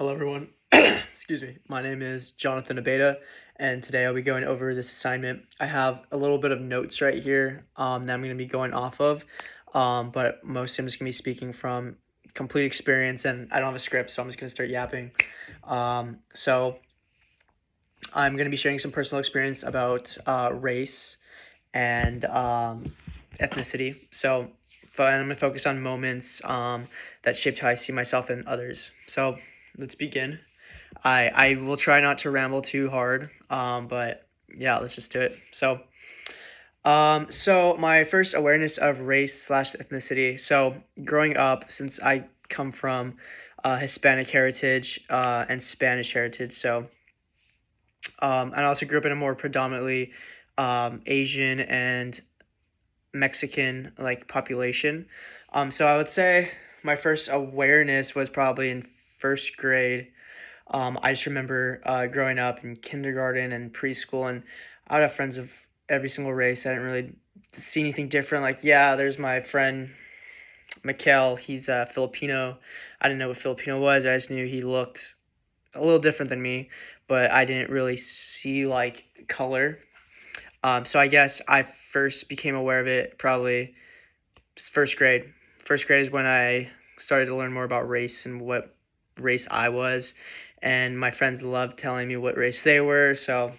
Hello, everyone. Excuse me. My name is Jonathan Abeda, and today I'll be going over this assignment. I have a little bit of notes right here that I'm going to be going off of, but mostly I'm just going to be speaking from complete experience, and I don't have a script, so I'm just going to start yapping. So I'm going to be sharing some personal experience about race and ethnicity. But I'm going to focus on moments that shaped how I see myself and others. So let's begin. I will try not to ramble too hard, but yeah, let's just do it. So my first awareness of race slash ethnicity. So growing up, since I come from Hispanic heritage and Spanish heritage, and I also grew up in a more predominantly Asian and Mexican like population. So I would say my first awareness was probably in first grade. I just remember growing up in kindergarten and preschool, and I would have friends of every single race. I didn't really see anything different. Like, yeah, there's my friend Mikhail. He's Filipino. I didn't know what Filipino was. I just knew he looked a little different than me, but I didn't really see like color. So I guess I first became aware of it probably first grade. First grade is when I started to learn more about race and what race I was, and my friends loved telling me what race they were. So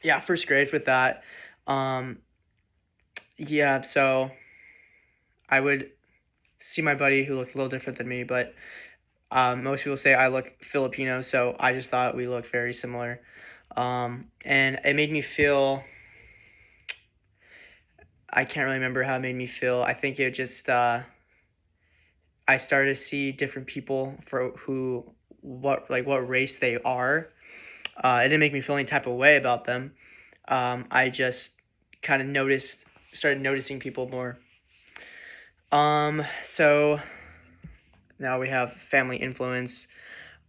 yeah, first grade with that. Um, yeah, so I would see my buddy who looked a little different than me, but most people say I look Filipino, so I just thought we looked very similar. And it made me feel. I can't really remember how it made me feel. I think it just I started to see different people for what race they are. It didn't make me feel any type of way about them. I just kind of started noticing people more. So now we have family influence.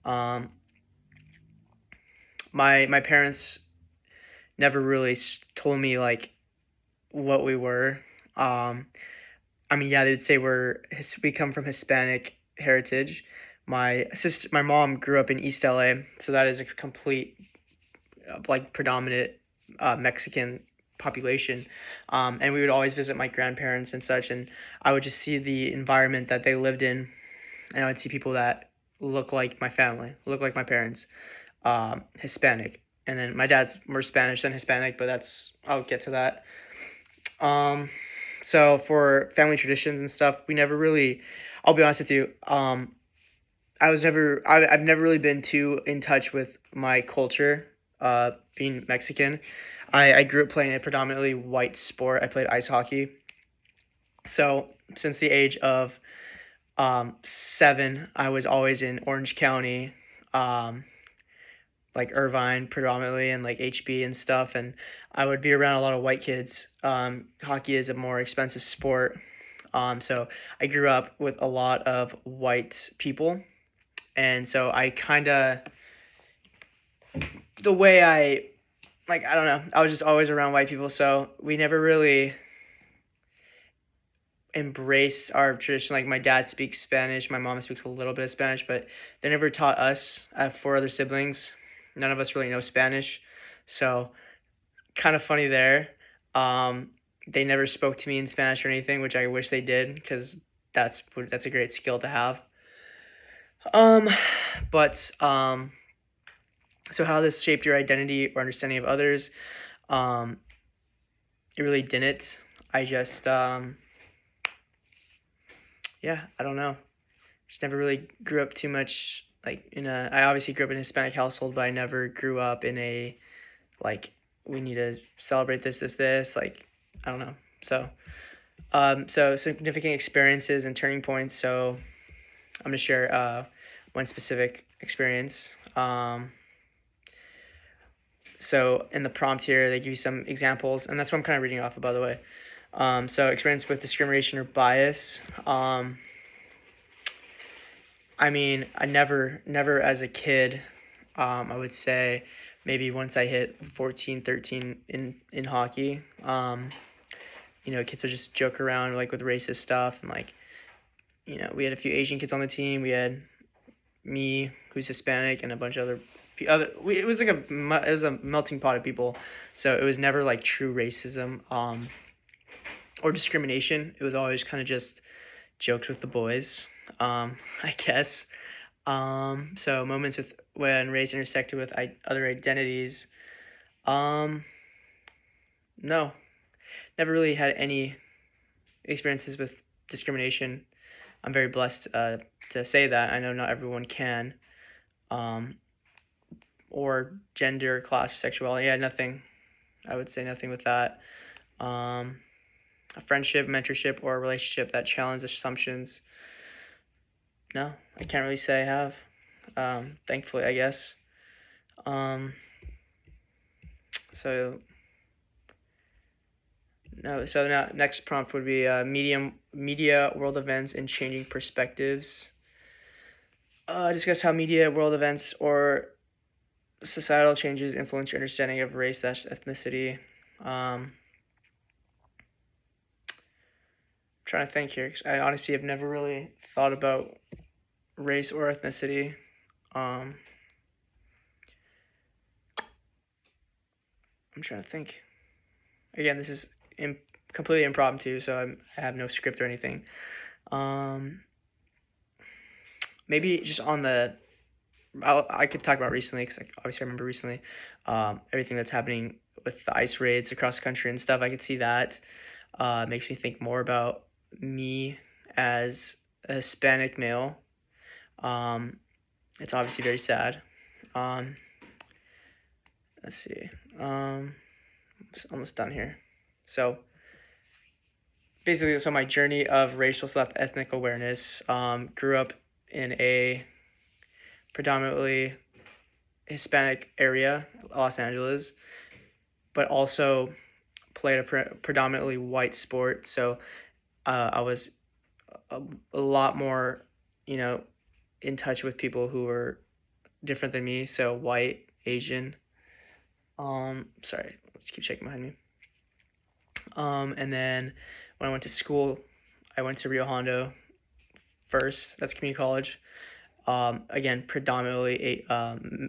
Um, my parents never really told me like what we were. Um, I mean, yeah, they'd say we come from Hispanic heritage. My mom grew up in East LA, so that is a complete like predominant Mexican population. And we would always visit my grandparents and such, and I would just see the environment that they lived in, and I would see people that look like my family, look like my parents, Hispanic. And then my dad's more Spanish than Hispanic, but I'll get to that. Um, so for family traditions and stuff, we never really, I'll be honest with you, I've never really been too in touch with my culture, being Mexican. I grew up playing a predominantly white sport. I played ice hockey. So since the age of 7, I was always in Orange County, um, like Irvine predominantly, and like HB and stuff. And I would be around a lot of white kids. Hockey is a more expensive sport. So I grew up with a lot of white people. And so I kind of, the way I don't know, I was just always around white people. So we never really embraced our tradition. Like my dad speaks Spanish, my mom speaks a little bit of Spanish, but they never taught us. I have 4 other siblings. None of us really know Spanish. So kind of funny there. Um, they never spoke to me in Spanish or anything, which I wish they did because that's a great skill to have. Um, but so how this shaped your identity or understanding of others? Um, it really didn't. I just yeah, I don't know. Just never really grew up too much like I obviously grew up in a Hispanic household, but I never grew up in a like we need to celebrate this like I don't know. So significant experiences and turning points. So I'm gonna share one specific experience. So in the prompt here, they give you some examples, and that's what I'm kind of reading off of, by the way. So experience with discrimination or bias. I mean, I never as a kid, I would say maybe once I hit 14, 13 in hockey, kids would just joke around like with racist stuff and like, we had a few Asian kids on the team. We had me, who's Hispanic, and a bunch of it was like it was a melting pot of people, so it was never like true racism or discrimination. It was always kind of just jokes with the boys, I guess. So moments with when race intersected with other identities. Um, no, never really had any experiences with discrimination. I'm very blessed to say that. I know not everyone can. Um, or gender, class, or sexuality. Yeah, nothing. I would say nothing with that. Um, a friendship, mentorship, or a relationship that challenges assumptions. No, I can't really say I have. Thankfully, I guess. Um, so no. So now next prompt would be media, world events, and changing perspectives. Discuss how media, world events, or societal changes influence your understanding of race slash ethnicity. Trying to think here, 'cause I honestly have never really thought about race or ethnicity. Um, I'm trying to think. Again, this is completely impromptu, so I have no script or anything. Um, maybe just on the I could talk about recently because obviously I remember recently everything that's happening with the ICE raids across the country and stuff. I could see that makes me think more about me as a Hispanic male. Um, it's obviously very sad. Um, let's see. Almost done here. So basically, so my journey of racial slash ethnic awareness grew up in a predominantly Hispanic area, Los Angeles, but also played a predominantly white sport. So I was a lot more, you know, in touch with people who were different than me. So white, Asian. Sorry, just keep checking behind me. And then when I went to school, I went to Rio Hondo first. That's community college. Again, predominantly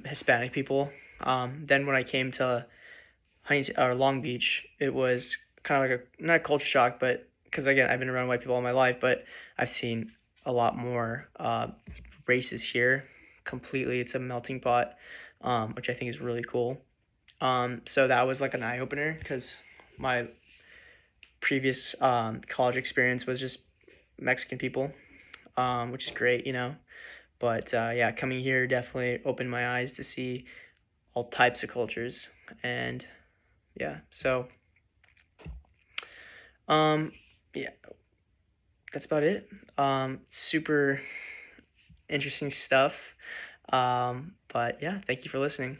Hispanic people. Then when I came to Long Beach, it was kind of like a not a culture shock, but because again I've been around white people all my life, but I've seen a lot more races here. Completely, it's a melting pot, which I think is really cool. So that was like an eye opener because my previous college experience was just Mexican people, which is great, you know. But yeah, coming here definitely opened my eyes to see all types of cultures, and yeah, so um, yeah, that's about it. Super interesting stuff. But yeah, thank you for listening.